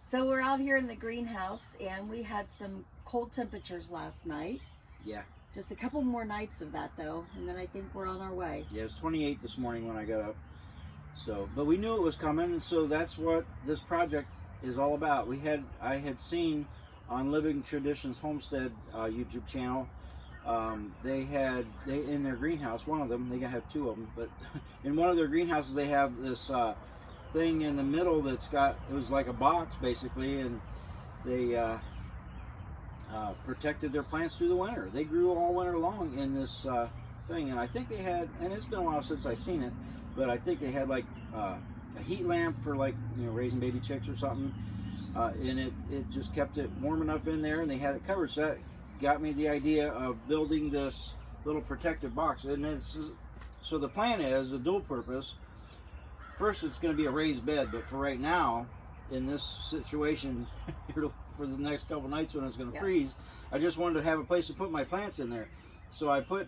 So we're out here in the greenhouse, and we had some cold temperatures last night. Yeah. Just a couple more nights of that, though, and then I think we're on our way. Yeah, it was 28 this morning when I got up. So, but we knew it was coming, and so that's what this project is all about. I had seen on Living Traditions Homestead YouTube channel, they in their greenhouse, one of them, they have two of them, but in one of their greenhouses they have this thing in the middle that's got, it was like a box basically, and they protected their plants through the winter. They grew all winter long in this thing, and I think they had, and it's been a while since I've seen it, but I think they had like a heat lamp for, like, you know, raising baby chicks or something, and it just kept it warm enough in there, and they had it covered. So that got me the idea of building this little protective box, and so the plan is a dual purpose. First, it's going to be a raised bed, but for right now, in this situation, for the next couple nights when it's going to freeze, I just wanted to have a place to put my plants in there. So I put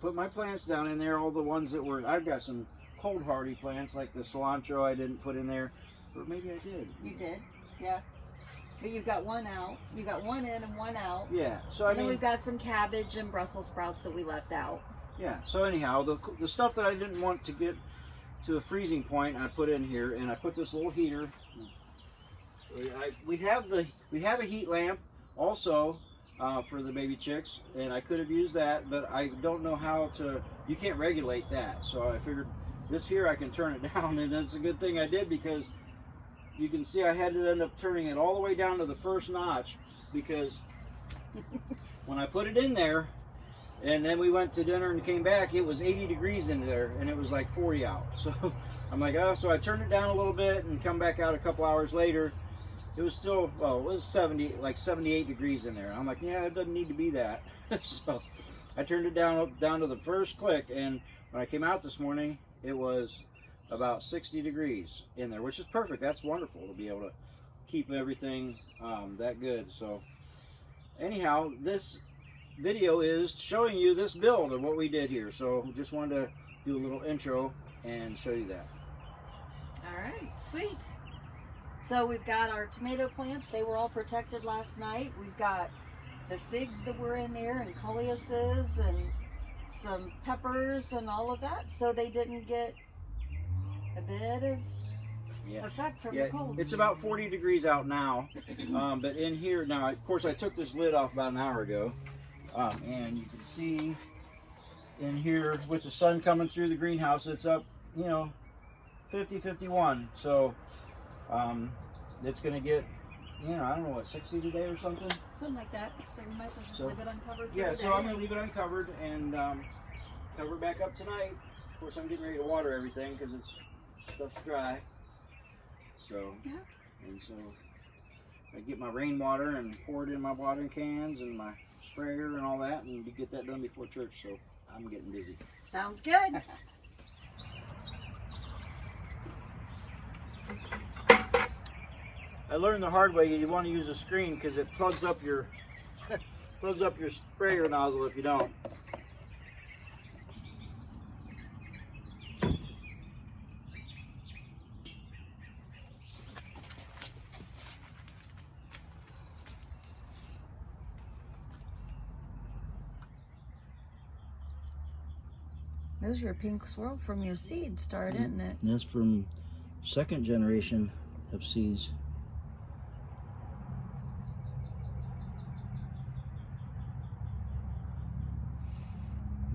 my plants down in there, all the ones that were, I've got some cold hardy plants like the cilantro I didn't put in there, or maybe I did. You did, yeah. But you've got one out. You got one in and one out. Yeah. So and then we've got some cabbage and Brussels sprouts that we left out. Yeah. So anyhow, the stuff that I didn't want to get to a freezing point, I put in here, and I put this little heater. We have a heat lamp also for the baby chicks, and I could have used that, but I don't know how to. You can't regulate that, so I figured this here I can turn it down, and it's a good thing I did, because you can see I had to end up turning it all the way down to the first notch, because when I put it in there, and then we went to dinner and came back, it was 80 degrees in there, and it was like 40 out. So I'm like, oh, so I turned it down a little bit and come back out a couple hours later. It was still, well, it was 78 degrees in there. I'm like, yeah, it doesn't need to be that. So I turned it down to the first click, and when I came out this morning, it was about 60 degrees in there, which is perfect. That's wonderful to be able to keep everything that good. So anyhow, this video is showing you this build of what we did here. So just wanted to do a little intro and show you that. All right, sweet. So we've got our tomato plants. They were all protected last night. We've got the figs that were in there, and coleuses, and some peppers and all of that, so they didn't get a bit of effect from the cold. It's about 40 degrees out now, but in here now, of course, I took this lid off about an hour ago, and you can see in here with the sun coming through the greenhouse, it's up, you know, 50, 51. So it's going to get, you know, I don't know, what, 60 today or something? Something like that. So we might as well just leave it uncovered for the day. So I'm going to leave it uncovered and cover it back up tonight. Of course, I'm getting ready to water everything because stuff's dry. So, and so I get my rainwater and pour it in my watering cans and my sprayer and all that, and to get that done before church. So I'm getting busy. Sounds good. I learned the hard way, you want to use a screen because it plugs up your sprayer nozzle if you don't. There's your pink swirl from your seed start, isn't it? That's from second generation of seeds.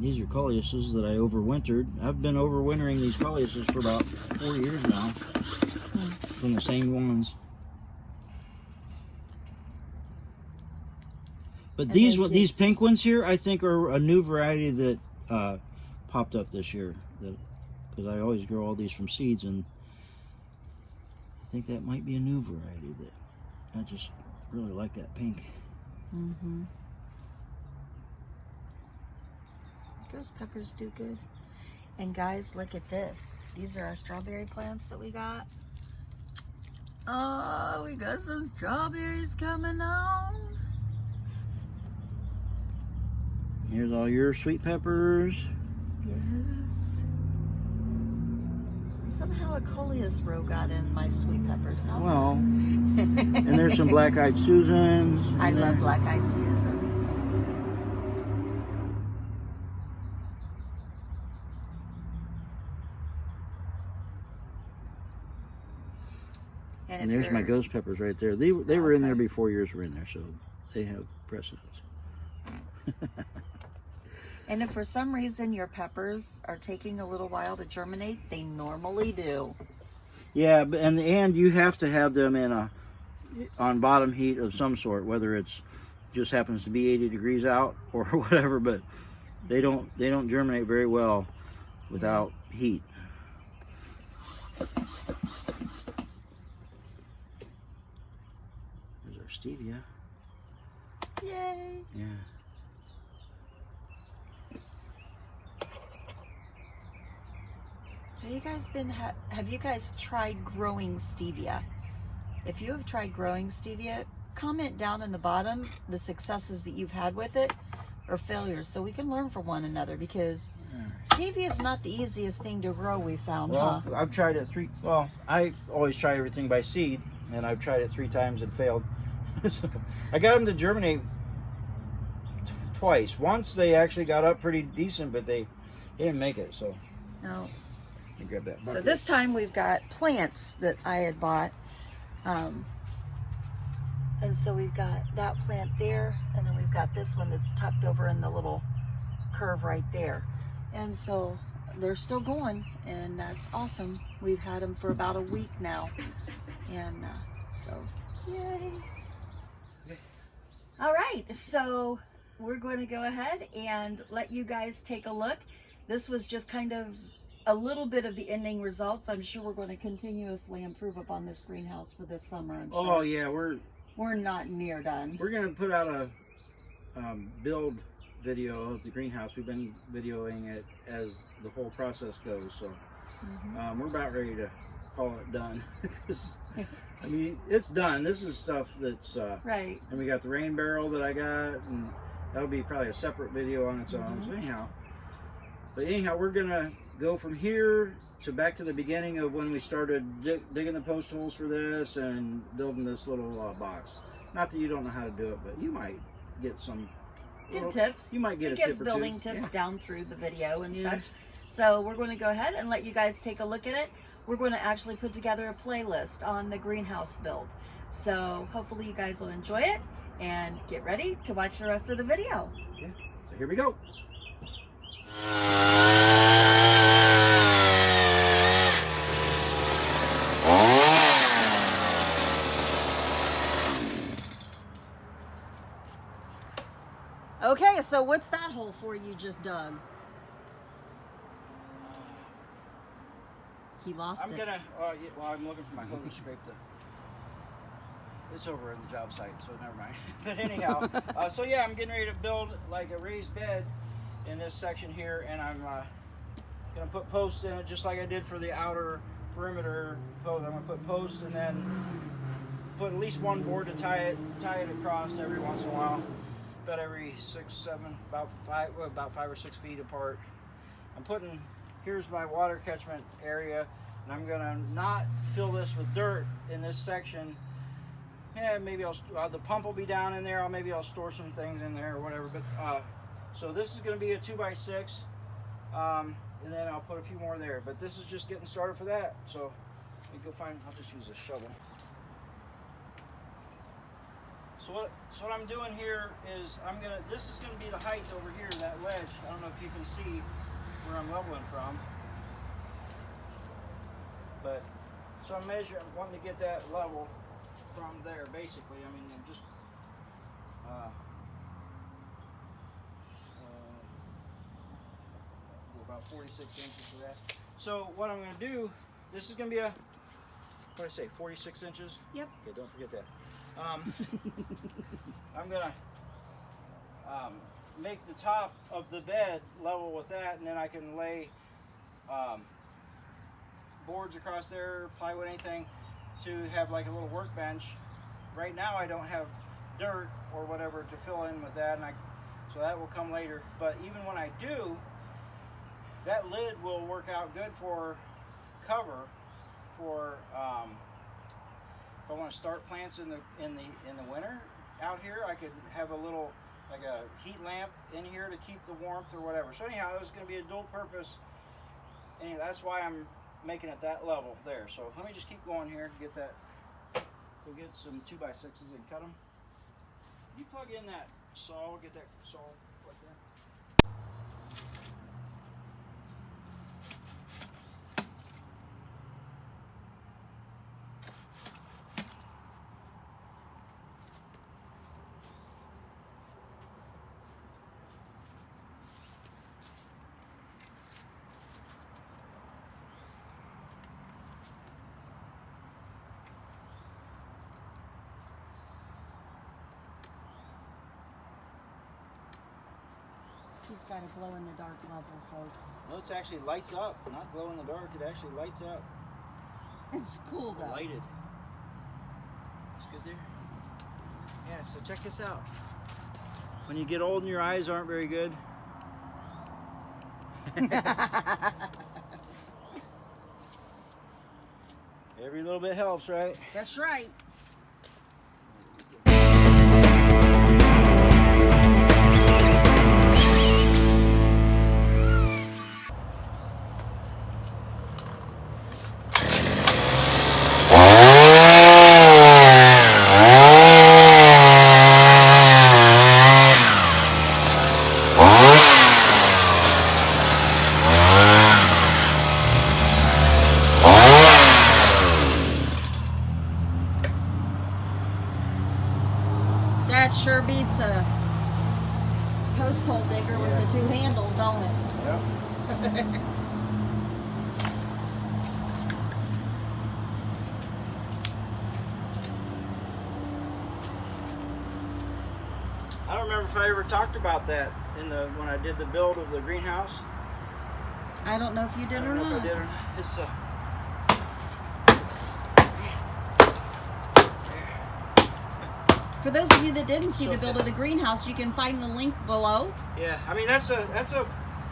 These are coleuses that I overwintered. I've been overwintering these coleuses for about 4 years now, from the same ones. But these pink ones here, I think, are a new variety that popped up this year. Because I always grow all these from seeds, and I think that might be a new variety that I just really like that pink. Mm-hmm. Those peppers do good. And guys, look at this. These are our strawberry plants that we got. Oh, we got some strawberries coming on. Here's all your sweet peppers. Yes. Somehow a coleus row got in my sweet peppers. Now. Well, and there's some black-eyed Susans. I love black-eyed Susans. And there's my ghost peppers right there. They were in there before yours were in there, so they have precedence. And if for some reason your peppers are taking a little while to germinate, they normally do. Yeah, and you have to have them in on bottom heat of some sort, whether it's just happens to be 80 degrees out or whatever, but they don't germinate very well without heat. There's our stevia. Yay! Yeah. Have you guys tried growing stevia? If you have tried growing stevia, comment down in the bottom the successes that you've had with it or failures, so we can learn from one another, because stevia is not the easiest thing to grow, we found. Well, I've tried it I always try everything by seed, and I've tried it 3 times and failed. So, I got them to germinate twice. Once they actually got up pretty decent, but they didn't make it, so. No. Let me grab that bucket. So this time we've got plants that I had bought. And so we've got that plant there, and then we've got this one that's tucked over in the little curve right there. And so they're still going, and that's awesome. We've had them for about a week now. And so, yay. All right, so we're going to go ahead and let you guys take a look. This was just kind of a little bit of the ending results. I'm sure we're going to continuously improve upon this greenhouse for this summer. I'm sure. Oh yeah, We're not near done. We're going to put out a build video of the greenhouse. We've been videoing it as the whole process goes, so we're about ready to call it done. I mean, it's done. This is stuff that's right. And we got the rain barrel that I got, and that'll be probably a separate video on its own. So anyhow, we're gonna go from here to back to the beginning of when we started digging the post holes for this and building this little box. Not that you don't know how to do it, but you might get some good tips. You might get a tip or two. He gives building tips down through the video and such. So we're going to go ahead and let you guys take a look at it. We're going to actually put together a playlist on the greenhouse build. So hopefully you guys will enjoy it and get ready to watch the rest of the video. Okay, so here we go. Okay, so what's that hole for you just dug? He lost it. I'm looking for my hoe to scrape it's over in the job site, so never mind. But anyhow, so yeah, I'm getting ready to build like a raised bed in this section here, and I'm gonna put posts in it just like I did for the outer perimeter post. I'm gonna put posts and then put at least one board to tie it across every once in a while, about every 6, 7, about 5 or 6 feet apart. Here's my water catchment area, and I'm gonna not fill this with dirt in this section. Yeah, maybe the pump will be down in there. Maybe I'll store some things in there or whatever. But so this is going to be a 2x6, and then I'll put a few more there. But this is just getting started for that. So let me go find. I'll just use a shovel. So what I'm doing here is this is gonna be the height over here, that ledge. I don't know if you can see where I'm leveling from. But so I'm wanting to get that level from there basically. I mean, I'm just about 46 inches for that. So what I'm gonna do, this is gonna be what did I say, 46 inches? Yep. Okay, don't forget that. I'm gonna make the top of the bed level with that, and then I can lay boards across there, plywood, anything, to have like a little workbench. Right now I don't have dirt or whatever to fill in with that, and so that will come later. But even when I do, that lid will work out good for cover for if I want to start plants in the winter out here. I could have a little, like a heat lamp in here to keep the warmth or whatever. So anyhow, it was going to be a dual purpose. And that's why I'm making it that level there. So let me just keep going here to get that. We'll get some 2x6s and cut them. You plug in that saw, get that saw plugged in. He's got a glow in the dark level, folks. Well, it actually lights up, not glow in the dark. It actually lights up. It's cool though. Lighted. It's good there. Yeah, so check this out. When you get old and your eyes aren't very good. Every little bit helps, right? That's right. That sure beats a post hole digger with the two handles, don't it? Yep. I don't remember if I ever talked about that when I did the build of the greenhouse. I don't know if you did I or don't know not. if I did or not. It's For those of you that didn't see So the build of the greenhouse, you can find the link below. yeah, I mean that's a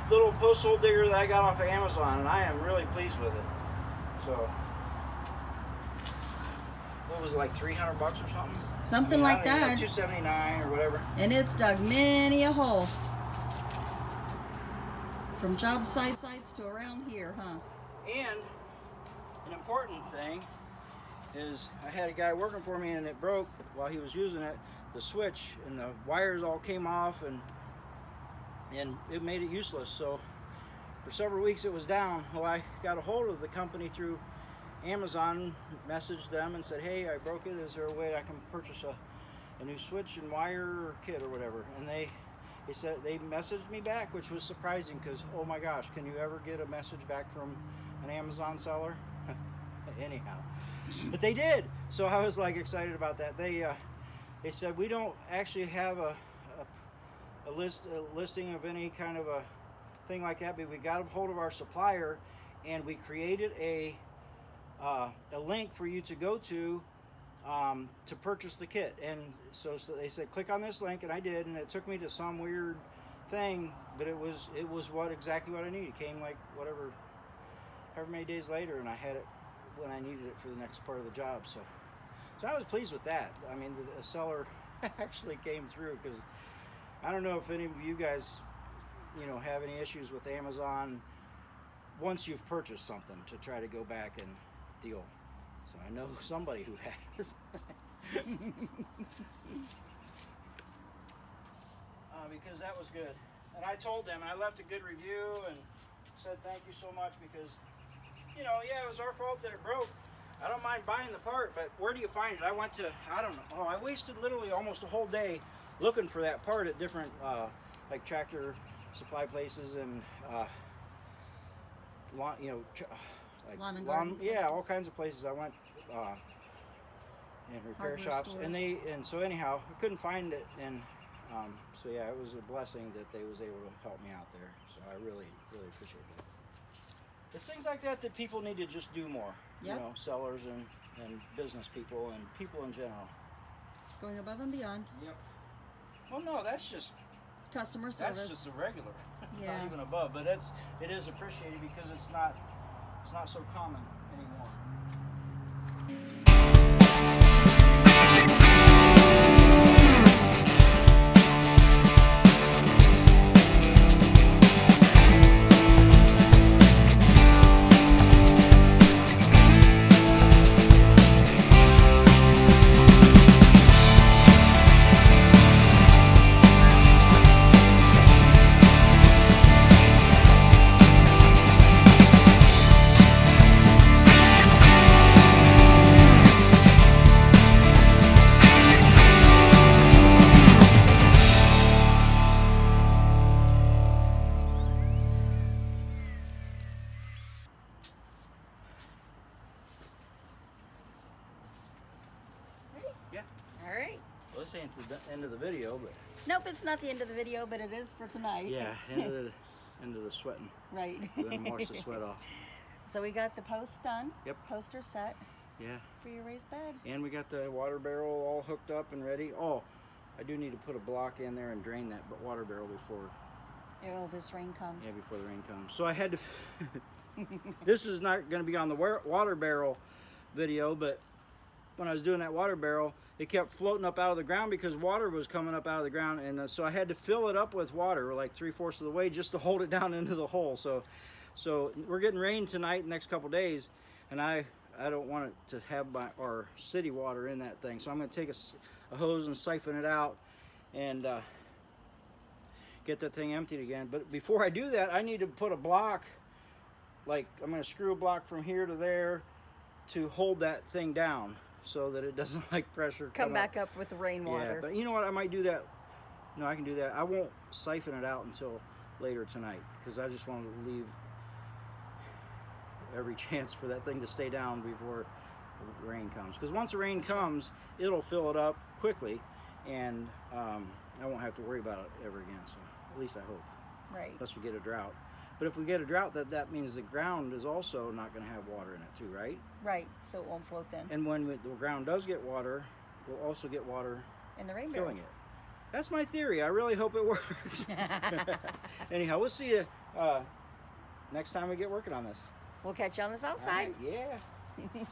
little post hole digger that I got off of Amazon, and I am really pleased with it. So what was it, like $300 or something? Something like that. $279 or whatever. And it's dug many a hole. From job sites to around here, huh? And an important thing is I had a guy working for me and it broke while he was using it, the switch, and the wires all came off and it made it useless. So for several weeks it was down. Well, I got a hold of the company through Amazon, messaged them and said, hey, I broke it. Is there a way I can purchase a new switch and wire or kit or whatever? And they said, they messaged me back, which was surprising because, oh my gosh, can you ever get a message back from an Amazon seller? Anyhow, but they did. So I was like excited about that. They said, we don't actually have a listing of any kind of a thing like that, but we got a hold of our supplier and we created a link for you to go to purchase the kit. And so they said, click on this link, and I did, and it took me to some weird thing, but it was exactly what I needed. It came like however many days later, and I had it when I needed it for the next part of the job. So I was pleased with that. I mean, the seller actually came through, because I don't know if any of you guys, have any issues with Amazon once you've purchased something to try to go back and deal. So I know somebody who has. Because that was good. And I told them, and I left a good review and said thank you so much, because, yeah, it was our fault that it broke. I don't mind buying the part, but where do you find it? I went to, I don't know, I wasted literally almost a whole day looking for that part at different, like tractor supply places and, lawn, like lawn and garden yeah, places. all kinds of places. I went and repair Hardware shops, stores. and so anyhow, I couldn't find it, and so yeah, it was a blessing that they was able to help me out there. So I really appreciate that. It's things like that that people need to just do more. Yep. Sellers and business people and people in general. Going above and beyond. Yep. Well, no, that's just Customer service. That's just a regular. It's Yeah. not even above, but it is appreciated because it's not It's not so common anymore. Yeah. All right. Well, this ain't the end of the video, but Nope, it's not the end of the video, but it is for tonight. yeah, end of the sweating. Right. Then wash the sweat off. So we got the post done. Yep. Poster set Yeah. for your raised bed. And we got the water barrel all hooked up and ready. Oh, I do need to put a block in there and drain that water barrel before. Oh, this rain comes. Yeah, before the rain comes. So I had to. This is not going to be on the water barrel video, but when I was doing that water barrel, it kept floating up out of the ground because water was coming up out of the ground, and so I had to fill it up with water, like 3/4 of the way, just to hold it down into the hole. So we're getting rain tonight, the next couple days, and I don't want it to have our city water in that thing. So I'm going to take a hose and siphon it out and get that thing emptied again. But before I do that, I need to put a block. Like, I'm going to screw a block from here to there to hold that thing down so that it doesn't like pressure Come back up with the rainwater. Yeah, but you know what? I might do that. No, I can do that. I won't siphon it out until later tonight because I just wanted to leave every chance for that thing to stay down before the rain comes. Because once the rain comes, it'll fill it up quickly, and I won't have to worry about it ever again. So at least I hope. Right. Unless we get a drought. But if we get a drought, that means the ground is also not going to have water in it too, right? Right, so it won't float then. And when the ground does get water, we'll also get water In the rain filling barrel. it. That's my theory. I really hope it works. Anyhow, we'll see you next time we get working on this. We'll catch you on the south All side. right, yeah.